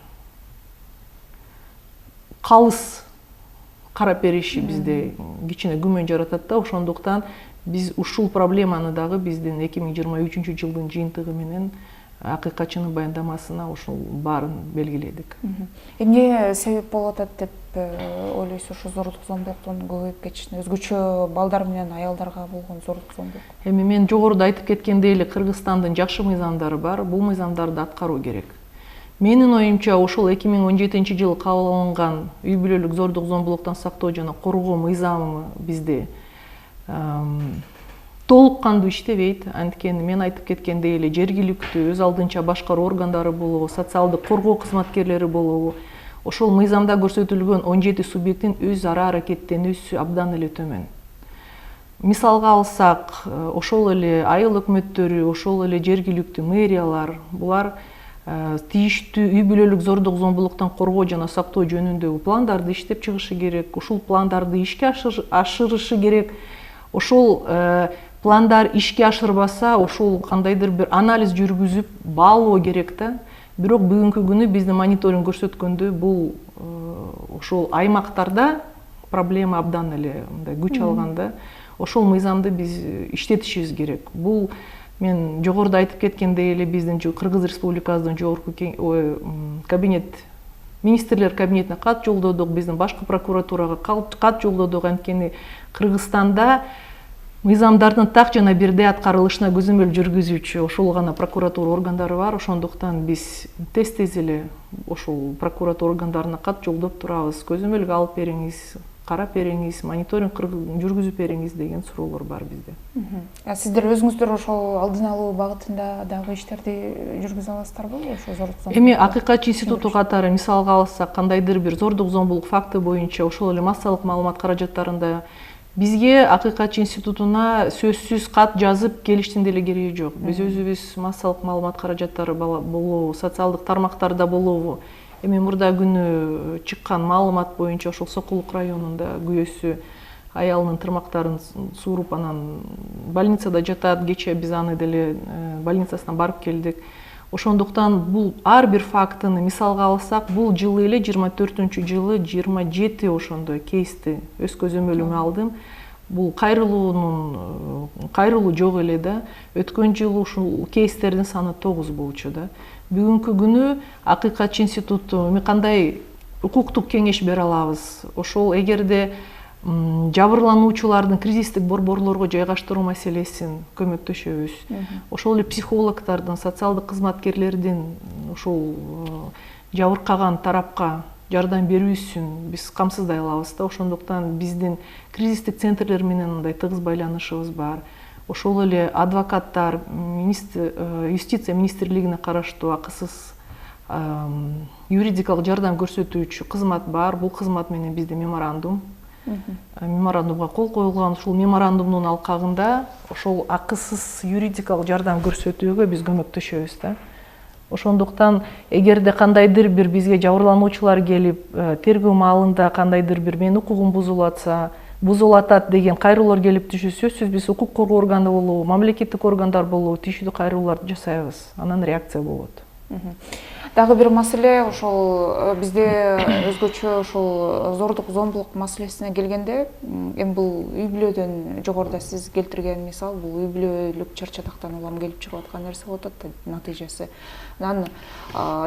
калыс карап бериши бизде кичине күмөн жаратат да. Ошондуктан биз ушул проблеманы дагы биздин 2023 жылдын жыйынтыгы менен акыйкатчынын баяндамасына ошол баарын белгиледик. Эмне себеп болуп атат деп ойлойсуз ошо зордук зомбулуктун көбөйүп кетишине, өзгөчө балдар менен аялдарга болгон зордук зомбулук? Эми мен жогоруда айтып кеткендей эле Кыргызстандын жакшы мыйзамдары бар. Бул мыйзамдарды аткаруу керек. Менин оюмча ошол 2017 жылы кабыл алынган үй бүлөлүк зордук зомбулуктан сактоо жана коргоо мыйзамы бизде толук кандуу иштебейт. Анткени мен айтып кеткендей эле жергиликтүү өз алдынча башкаруу органдары болобу, социалдык коргоо кызматкерлери болобу, ошол мыйзамда көрсөтүлгөн 17 субъекттин өз ара аракеттенүүсү абдан эле төмөн. Мисалга алсак, ошол эле айыл өкмөттөрү, ошол эле жергиликтүү мэриялар, булар тийиштүү үй бүлөлүк зордук зомбулуктан коргоо жана сактоо жөнүндөгү пландарды иштеп чыгышы керек, ушул пландарды ишке ашырышы керек. Ошол пландар ишке ашырбаса, ошол кандайдыр бир анализ жүргүзүп баалоо керек да. Бирок бүгүнкү күнү биздин мониторинг көрсөткөндөй, бул ошол аймактарда проблема абдан эле мындай күч алганда. Ошол мыйзамды биз иштетишибиз керек. Бул мен жогоруда айтып кеткендей эле биздин Кыргыз Республикасынын жогорку кабинет, министрлер кабинетине кат жолдодук, биздин башкы прокуратурага кат жолдодук. Анткени Кыргызстанда мыйзамдардын так жана бирдей аткарылышына көзөмөл жүргүзүүчү ошол гана прокуратура органдары бар. Ошондуктан биз тез эле ошол прокуратура органдарына кат жолдоп турабыз. Көзөмөлгө алып бериңиз, карап бериңиз, мониторинг жүргүзүп бериңиз деген суроолор бар бизде. Сиздер өзүңүздөр ошол алдын алуу багытында дагы иштерди жүргүзө аласыздарбы? Ошо зордук зомбулук. Эми акыйкатчы институту катары мисалга алсак, кандайдыр бир зордук зомбулук факты боюнча ошол эле массалык маалымат каражаттарында бизге акыйкатчы институтуна сөзсүз кат жазып келиштин деле кереги жок. Биз өзүбүз массалык маалымат каражаттары болобу, социалдык тармактарда болобу, эми мурда күнү чыккан маалымат боюнча ошол Сокулук районунда күйөөсү аялынын тырмактарын сууруп анан больницада жатат. Кечээ биз аны деле больницасынан барып келдик. Ошондуктан бул ар бир фактыны мисалга алсак, бул жылы эле 24-жылы 27 ошондой кейсти өз көзөмөлүмө алдым. Бул кайрылуу жок эле да. Өткөн жылы ушул кейстердин саны 9 болчу да. Бүгүнкү күнү Акыйкатчы институту эми кандай укуктук кеңеш бере алабыз? Ошол эгерде жабырлануучулардын кризистик борборлорго жайгаштыруу маселесин көмөктөшөбүз. Ошол эле психологдордун, социалдык кызматкерлердин ошол жабыркаган тарапка жардам берүүсүн биз камсыздай алабыз да. Ошондуктан биздин кризистик центрлер менен мындай тыгыз байланышыбыз бар. Ошол эле адвокаттар, юстиция министрлигине караштуу акысыз юридикалык жардам көрсөтүүчү кызмат бар. Бул кызмат менен бизде меморандумга кол коюлган. Ушул меморандумдун алкагында ошол акысыз юридикалык жардам көрсөтүүгө биз көмөктөшөбүз да. Ошондуктан эгерде кандайдыр бир бизге жабырлануучулар келип, тергөө маалында кандайдыр бир менин укугум бузулатат деген кайрылуулар келип түшүшө, сөзсүз биз укук коргоо органы болобу, мамлекеттик органдар болобу тийиштүү кайрылууларды жасайбыз. Анан реакция болот. Дагы бир маселе ошол бизде өзгөчө ошол зордук зомбулук маселесине келгенде, эми бул үй бүлөдөн жогоруда сиз келтирген мисал, бул үй бүлөлүк чарчатактан улам келип чыгып аткан нерсе болот да натыйжасы. Анан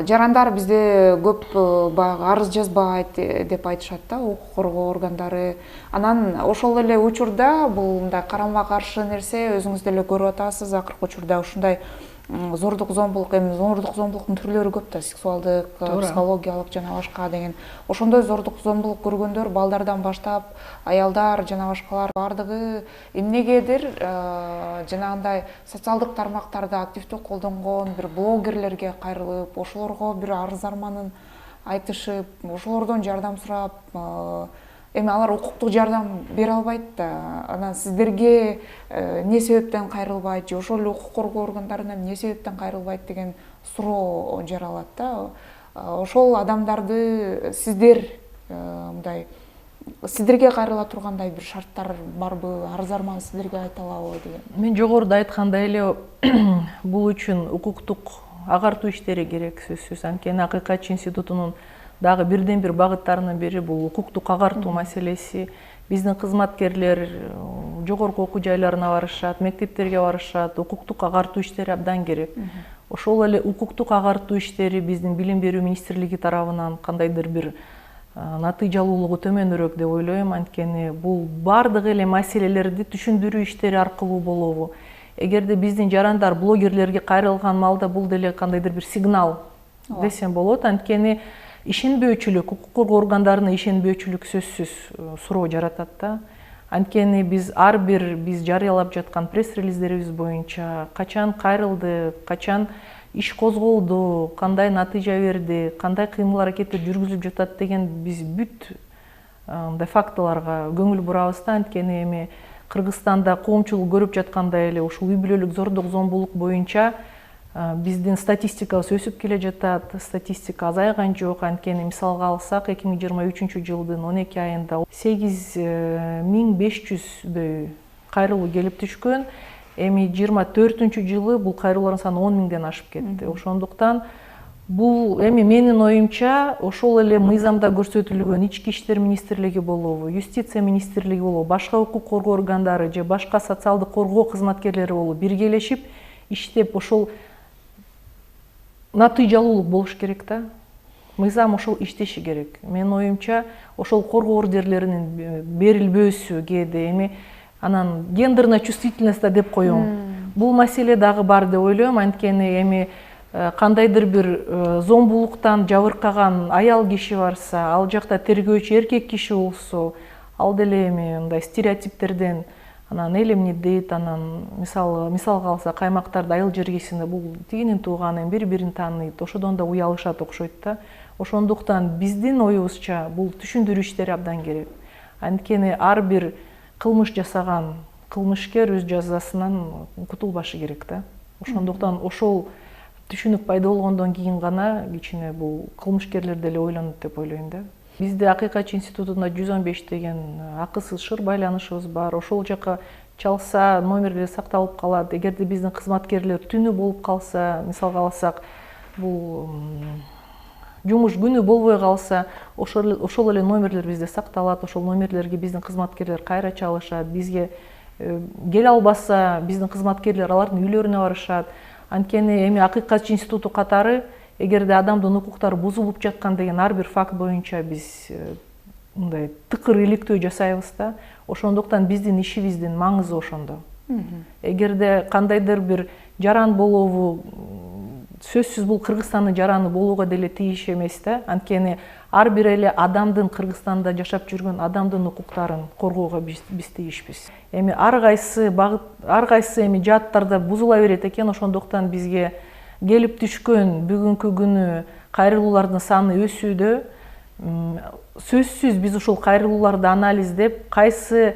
жарандар бизде көп баягы арыз жазбайт деп айтышат да, укук коргоо органдары. Анан ошол эле учурда бул мындай карама каршы нерсе, өзүңүз деле көрүп атасыз, акыркы учурда ушундай зордук зомбулук, эми зордук зомбулуктун түрлөрү көп да, сексуалдык, психологиялык жана башка деген. Ошондой зордук зомбулук көргөндөр балдардан баштап аялдар жана башкалар бардыгы эмнегедир жанагындай социалдык тармактарды активдүү колдонгон бир блогерлерге кайрылып, ошолорго бир арыз арманын айтышып, ошолордон жардам сурап, эми алар укуктук жардам бере албайт да. Анан сиздерге эмне себептен кайрылбайт же ошол эле укук коргоо органдарына эмне себептен кайрылбайт деген суроо жаралат да. Ошол адамдарды сиздер мындай сиздерге кайрыла тургандай бир шарттар барбы, арыз арман сиздерге айта алабы деген. Мен жогоруда айткандай эле бул үчүн укуктук агартуу иштери керек сөзсүз. Анткени Акыйкатчы институтунун дагы бирден бир багыттарынын бири бул укуктук агартуу маселеси. Биздин кызматкерлер жогорку окуу жайларына барышат, мектептерге барышат, укуктук агартуу иштери абдан керек. Ошол эле укуктук агартуу иштери биздин билим берүү министрлиги тарабынан кандайдыр бир натыйжалуулугу төмөнүрөөк деп ойлойм. Анткени бул бардык эле маселелерди түшүндүрүү иштери аркылуу болобу. Эгерде биздин жарандар блогерлерге кайрылган маалда бул деле кандайдыр бир сигнал десем болот. Анткени ишенбөөчүлүк, укук коргоо органдарына ишенбөөчүлүк сөзсүз суроо жаратат да. Анткени биз ар бир биз жарыялап жаткан пресс-релиздерибиз боюнча качан кайрылды, качан иш козголду, кандай натыйжа берди, кандай кыймыл-аракеттер жүргүзүлүп жатат деген биз бүт мындай фактыларга көңүл бурабыз да. Анткени эми Кыргызстанда коомчулук көрүп жаткандай эле ушул үй бүлөлүк зордук зомбулук боюнча биздин статистикабыз өсүп келе жатат, статистика азайган жок. Анткени мисалга алсак, 2023-жылдын 12 айында 8500дөй кайрылуу келип түшкөн. Эми 24-жылы бул кайрылуулардын саны 10.000ден ашып кетти. Ошондуктан бул эми менин оюмча ошол эле мыйзамда көрсөтүлгөн ички иштер министрлиги болобу, юстиция министрлиги болобу, башка укук коргоо органдары же башка социалдык коргоо кызматкерлери болуп биргелешип иштеп ошол натыйжалуулук болуш керек да. Мыйзам ошол иштеши керек. Менин оюмча ошол коргоо ордерлеринин берилбөөсү кээде эми анан гендерная чувствительность деп коем. Бул маселе дагы бар деп ойлойм. Анткени эми кандайдыр бир зомбулуктан жабыркаган аял киши барса, ал жакта тергөөчү эркек киши болсо, ал деле эми мындай стереотиптерден анан эл эмне дейт, анан мисалга алсак аймактарда айыл жергесинде бул тигинин тууганы бири-бирин тааныйт, ошодон да уялышат окшойт да. Ошондуктан биздин оюбузча бул түшүндүрүү иштери абдан керек. Анткени ар бир кылмыш жасаган кылмышкер өз жазасынан кутулбашы керек да. Ошондуктан ошол түшүнүк пайда болгондон кийин гана кичине бул кылмышкерлер деле ойлонот деп ойлойм да. Бизде Акыйкатчы институтунда 115 деген акысыз шыр байланышыбыз бар. Ошол жака чалса номерлер сакталып калат. Эгерде биздин кызматкерлер түнү болуп калса, мисалга алсак, бул жумуш күнү болбой калса, ошол эле номерлер бизде сакталат. Ошол номерлерге биздин кызматкерлер кайра чалышат. Бизге келе албаса, биздин кызматкерлер алардын үйлөрүнө барышат. Анткени эми Акыйкатчы институту катары, эгерде адамдын укуктары бузулуп жаткан деген ар бир факт боюнча биз мындай тыкыр иликтөө жасайбыз да. Ошондуктан биздин ишибиздин маңызы ошондо. Эгерде кандайдыр бир жаран болобу, сөзсүз бул Кыргызстандын жараны болууга деле тийиш эмес да. Анткени ар бир эле адамдын, Кыргызстанда жашап жүргөн адамдын укуктарын коргоого биз тийишпиз. Эми ар кайсы багыт, ар кайсы эми жааттарда бузула берет экен. Ошондуктан бизге келип түшкөн бүгүнкү күнү кайрылуулардын саны өсүүдө. Сөзсүз биз ушул кайрылууларды анализдеп, кайсы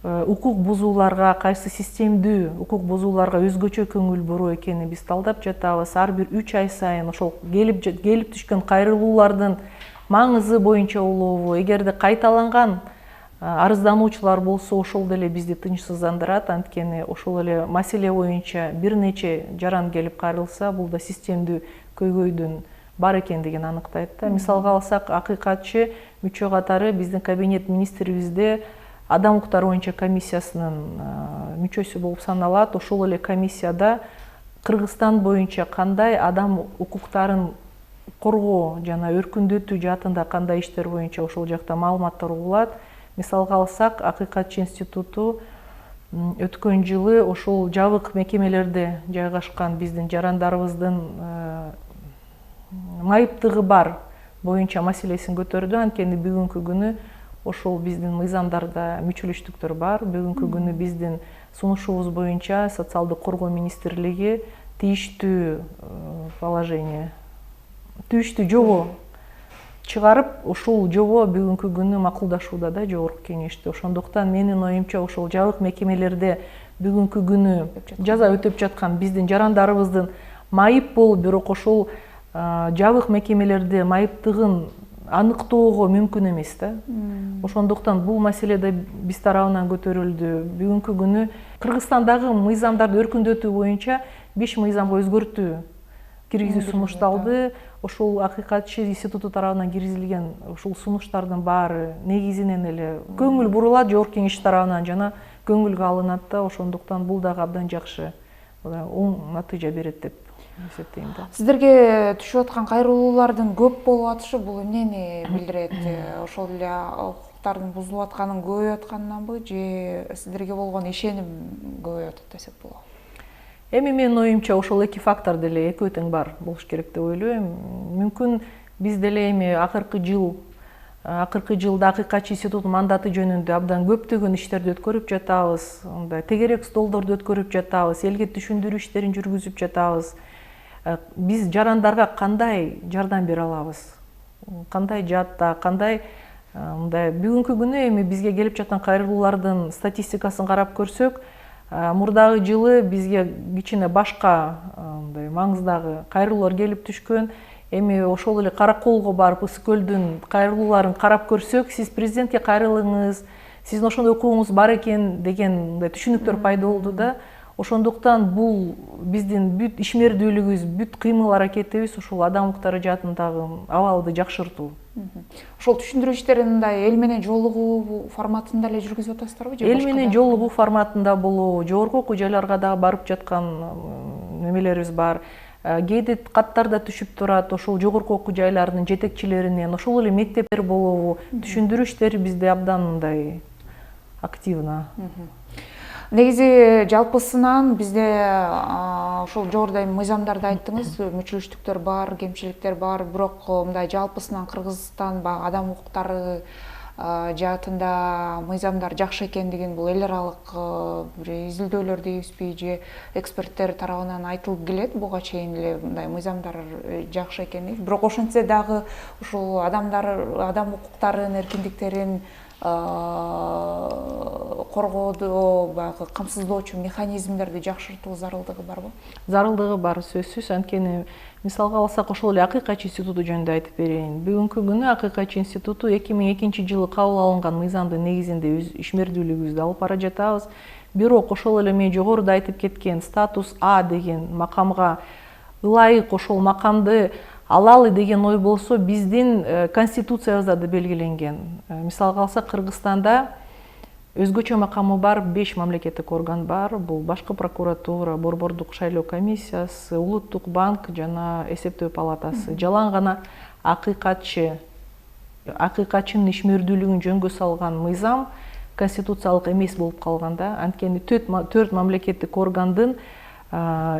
укук бузууларга, кайсы системдүү укук бузууларга өзгөчө көңүл буруу экенин биз талдап жатабыз. Ар бир 3 ай сайын ошол келип түшкөн кайрылуулардын маңызы боюнча улообу, эгерде кайталанган арыздануучулар болсо, ошол деле бизди тынчсыздандырат. Анткени ошол эле маселе боюнча бир нече жаран келип кайрылса, бул да системдүү көйгөйдүн бар экендигин аныктайт да. Мисалга алсак, Акыйкатчы мүчө катары биздин кабинет министрибизде адам укуктары боюнча комиссиясынын мүчөсү болуп саналат. Ошол эле комиссияда Кыргызстан боюнча кандай адам укуктарын коргоо жана өркүндөтүү жаатында кандай иштер боюнча ошол жакта маалыматтар угулат. Мисалга алсак, Акыйкатчы институту өткөн жылы ошол жабык мекемелерде жайгашкан биздин жарандарыбыздын майыптыгы бар боюнча маселесин көтөрдү. Анткени бүгүнкү күнү ошол биздин мыйзамдарда мүчөлүштүктөр бар. Бүгүнкү күнү биздин сунушубуз боюнча социалдык коргоо министрлиги тийиштүү положение, тийиштүү жобо чыгарып, ошол жобо бүгүнкү күнү макулдашууда да жогорку кеңеште. Ошондуктан менин оюмча ошол жабык мекемелерде бүгүнкү күнү жаза өтөп жаткан биздин жарандарыбыздын майып болуп, бирок ошол жабык мекемелерде майыптыгын аныктоого мүмкүн эмес да. Ошондуктан бул маселе да биз тарабынан көтөрүлдү. Бүгүнкү күнү Кыргызстандагы мыйзамдарды өркүндөтүү боюнча 5 мыйзамга өзгөртүү киргизүү сунушталды. Ошол Акыйкатчы институту тарабынан киргизилген ушул сунуштардын баары негизинен эле көңүл бурулат жогорку кеңеш тарабынан жана көңүлгө алынат да. Ошондуктан бул дагы абдан жакшы оң натыйжа берет деп эсептейм да. Сиздерге түшүп аткан кайрылуулардын көп болуп атышы бул эмнени билдирет? Ошол эле укуктардын бузулуп атканын көбөйүп атканынанбы, же сиздерге болгон ишеним көбөйүп атат десек болобу? Эми менин оюмча ошол эки фактор деле экөө тең бар болуш керек деп ойлойм. Мүмкүн биз деле эми акыркы жылда Акыйкатчы институтунун мандаты жөнүндө абдан көптөгөн иштерди өткөрүп жатабыз. Мындай тегерек столдорду өткөрүп жатабыз, элге түшүндүрүү иштерин жүргүзүп жатабыз. Биз жарандарга кандай жардам бере алабыз? Кандай жаатта, кандай мындай бүгүнкү күнү эми бизге келип жаткан кайрылуулардын статистикасын карап көрсөк, мурдагы жылы бизге кичине башка мындай маңыздагы кайрылуулар келип түшкөн. Эми ошол эле Караколго барып Ысык көлдүн кайрылууларын карап көрсөк, сиз президентке кайрылыңыз, сиздин ошондой укугуңуз бар экен деген мындай түшүнүктөр пайда болду да. Ошондуктан бул биздин бүт ишмердүүлүгүбүз, бүт кыймыл аракетибиз ушул адам укуктары жаатындагы абалды жакшыртуу. Ошол түшүндүрүү иштерин мындай эл менен жолугуу форматында эле жүргүзүп атасыздарбы? Эл менен жолугуу форматында болобу, жогорку окуу жайларга дагы барып жаткан немелерибиз бар. Кээде каттар да түшүп турат, ошол жогорку окуу жайларынын жетекчилеринен, ошол эле мектептер болобу, түшүндүрүү иштери бизде абдан мындай активно. Негизи жалпысынан бизде ошол жогоруда мыйзамдарды айттыңыз, мүчөлүштүктөр бар, кемчиликтер бар, бирок мындай жалпысынан Кыргызстан адам укуктары жаатында мыйзамдар жакшы экендигин бул эл аралык бир изилдөөлөр дейбизби, же эксперттер тарабынан айтылып келет буга чейин эле мындай мыйзамдар жакшы экени. Бирок ошентсе дагы ушул адам укуктарын, эркиндиктерин коргоодо баягы камсыздоочу механизмдерди жакшыртуу зарылдыгы барбы? Зарылдыгы бар, сөзсүз. Анткени мисалга алсак ошол эле Акыйкатчы институту жөнүндө айтып берейин. Бүгүнкү күнү Акыйкатчы институту 2002-жылы кабыл алынган мыйзамдын негизинде өз ишмердүүлүгүбүздү алып бара жатабыз. Бирок ошол эле мен жогоруда айтып кеткен статус А деген макамга ылайык ошол макамды алалы деген ой болсо биздин конституциябызда да белгиленген. Мисалга алсак Кыргызстанда өзгөчө макамы бар 5 мамлекеттик орган бар. Бул башкы прокуратура, борбордук шайлоо комиссиясы, улуттук банк жана эсептөө палатасы. Жалаң гана акыйкатчынын ишмердүүлүгүн жөнгө салган мыйзам конституциялык эмес болуп калганда, анткени 4 мамлекеттик органдын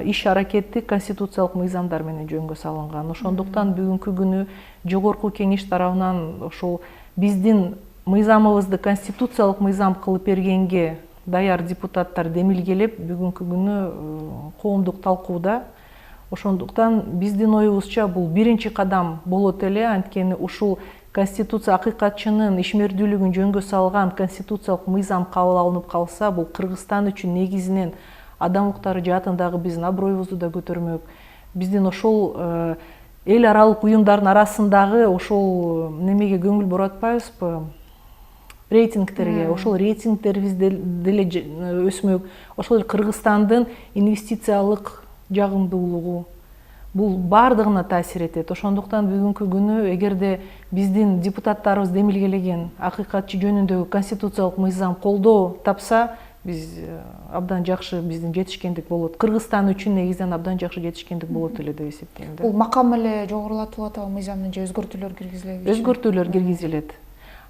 иш аракети конституциялык мыйзамдар менен жөнгө салынган. Ошондуктан бүгүнкү күнү жогорку кеңеш тарабынан ошол биздин мыйзамыбызды конституциялык мыйзам кылып бергенге даяр депутаттар демилгелеп бүгүнкү күнү коомдук талкууда. Ошондуктан биздин оюбузча бул биринчи кадам болот эле, анткени ушул конституция акыйкатчынын ишмердүүлүгүн жөнгө салган конституциялык мыйзам кабыл алынып калса, бул Кыргызстан үчүн негизинен адам укуктары жаатындагы биздин аброюбузду да көтөрмөк. Биздин ошол эл аралык уюмдардын арасындагы ошол немеге көңүл буратпайбызбы? Рейтингтерге, ошол рейтингтерибиз деле өсмөк. Ошол эле Кыргызстандын инвестициялык жагымдуулугу бул баардыгына таасир этет. Ошондуктан бүгүнкү күнү эгерде биздин депутаттарыбыз демилгелеген акыйкатчы жөнүндөгү конституциялык мыйзам колдоо тапса, биз абдан жакшы биздин жетишкендик болот. Кыргызстан үчүн негизинен абдан жакшы жетишкендик болот эле деп эсептейм. Бул макам эле жогорулатылып атабы мыйзамдын же өзгөртүүлөр киргизилеби? Өзгөртүүлөр киргизилет.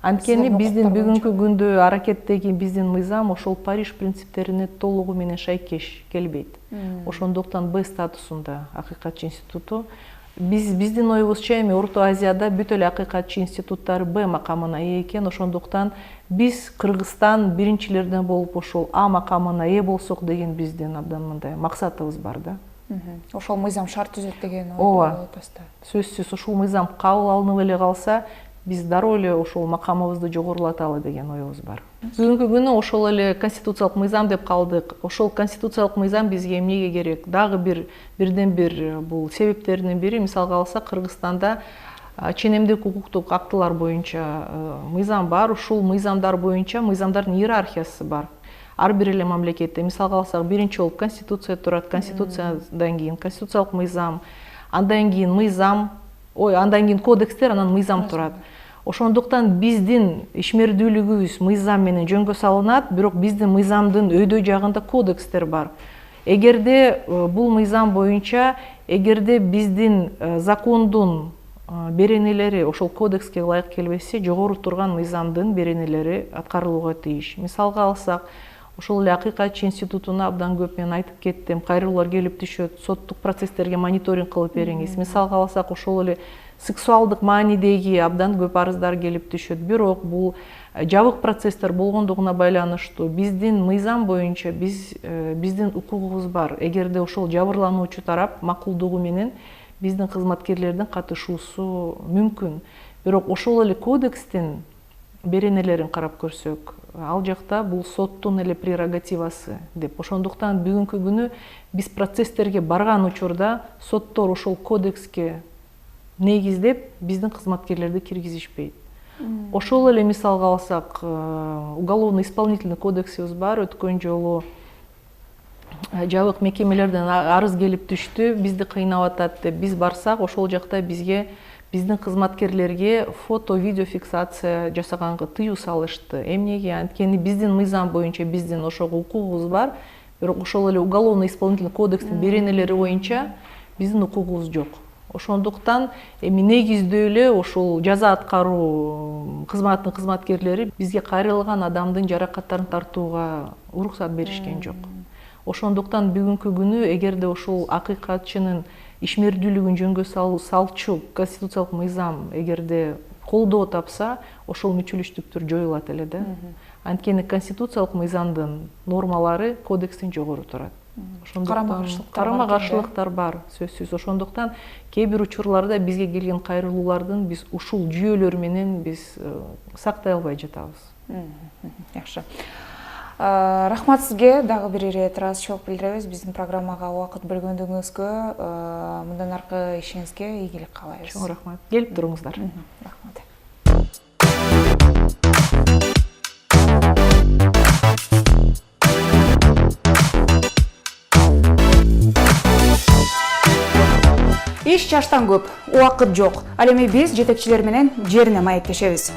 Анткени биздин бүгүнкү күндө аракеттеги биздин мыйзам ошол Париж принциптерине толугу менен шайкеш келбейт. Ошондуктан Б статусунда акыйкатчы институту. Биздин оюбузча эми Орто Азияда бүт эле акыйкатчы институттары Б макамына ээ экен. Ошондуктан биз Кыргызстан биринчилерден болуп ошол А макамына ээ болсок деген биздин абдан мындай максатыбыз бар да. Ошол мыйзам шарт түзөт деген ой болуп атасыздар. Сөзсүз ошол мыйзам кабыл алынып эле калса, биз дароо эле ошол макамыбызды жогорулаталы деген оюбуз бар. Бүгүнкү күнү ошол эле конституциялык мыйзам деп калдык. Ошол конституциялык мыйзам бизге эмнеге керек? Дагы бирден бир бул себептеринин бири, мисалга алсак, Кыргызстанда ченемдик укуктук актылар боюнча мыйзам бар. Ушул мыйзамдар боюнча мыйзамдардын иерархиясы бар. Ар бир эле мамлекетте, мисалга алсак, биринчи болуп конституция турат, конституциядан кийин конституциялык мыйзам, андан кийин андан кийин кодекстер, анан мыйзам турат. Ошондуктан биздин ишмердүүлүгүбүз мыйзам менен жөнгө салынат, бирок биздин мыйзамдын өйдө жагында кодекстер бар. Эгерде бул мыйзам боюнча, эгерде биздин закондун беренелери ошол кодекске ылайык келбесе, жогору турган мыйзамдын беренелери аткарылууга тийиш. Мисалга алсак, ошол эле акыйкатчы институтуна абдан көп мен айтып кеттим, кайрылуулар келип түшөт, соттук процесстерге мониторинг кылып бериңиз. Мисалга алсак, ошол эле сексуалдык маанидеги абдан көп арыздар келип түшөт. Бирок бул жабык процесстер болгондугуна байланыштуу биздин мыйзам боюнча биздин укугубуз бар. Эгерде ошол жабырлануучу тарап макулдугу менен биздин кызматкерлердин катышуусу мүмкүн. Бирок ошол эле кодекстин беренелерин карап көрсөк, ал жакта бул соттун эле прерогативасы деп. Ошондуктан бүгүнкү күнү биз процесстерге барган учурда соттор ошол кодекске негиздеп биздин кызматкерлерди киргизишпейт. Ошол эле мисалга алсак, уголовно-исполнительный кодексибиз бар. Өткөн жолу жабык мекемелерден арыз келип түштү, бизди кыйнап атат деп. Биз барсак, ошол жакта биздин кызматкерлерге фото-видео фиксация жасаганга тыюу салышты. Эмнеге? Анткени биздин мыйзам боюнча биздин ошого укугубуз бар, бирок ошол эле уголовно-исполнительный кодекстин беренелери боюнча биздин укугубуз жок. Ошондуктан эми негиздөө эле ошол жаза аткаруу кызматынын кызматкерлери бизге кайрылган адамдын жаракаттарын тартууга уруксат беришкен жок. Ошондуктан бүгүнкү күнү эгерде ошол акыйкатчынын ишмердүүлүгүн жөнгө салчу конституциялык мыйзам эгерде колдоо тапса, ошол мүчүлүштүктөр жоюлат эле да. Анткени конституциялык мыйзамдын нормалары кодекстен жогору турат. Карама каршылыктар бар, сөзсүз. Ошондуктан кээ бир учурларда бизге келген кайрылуулардын биз ушул жүйөлөр менен биз сактай албай жатабыз. Жакшы. Рахмат сізге дагы бир ирет ыраазычылык билдиребиз биздин программага убакыт бөлгөндүгүңүзгө. Мындан аркы ишиңизге ийгилик каалайбыз. Чоң рахмат. Келип туруңуздар. Рахмат. Иш жаштан көп, убакыт жок. Ал эми биз жетекчилер менен жерине маектешебиз.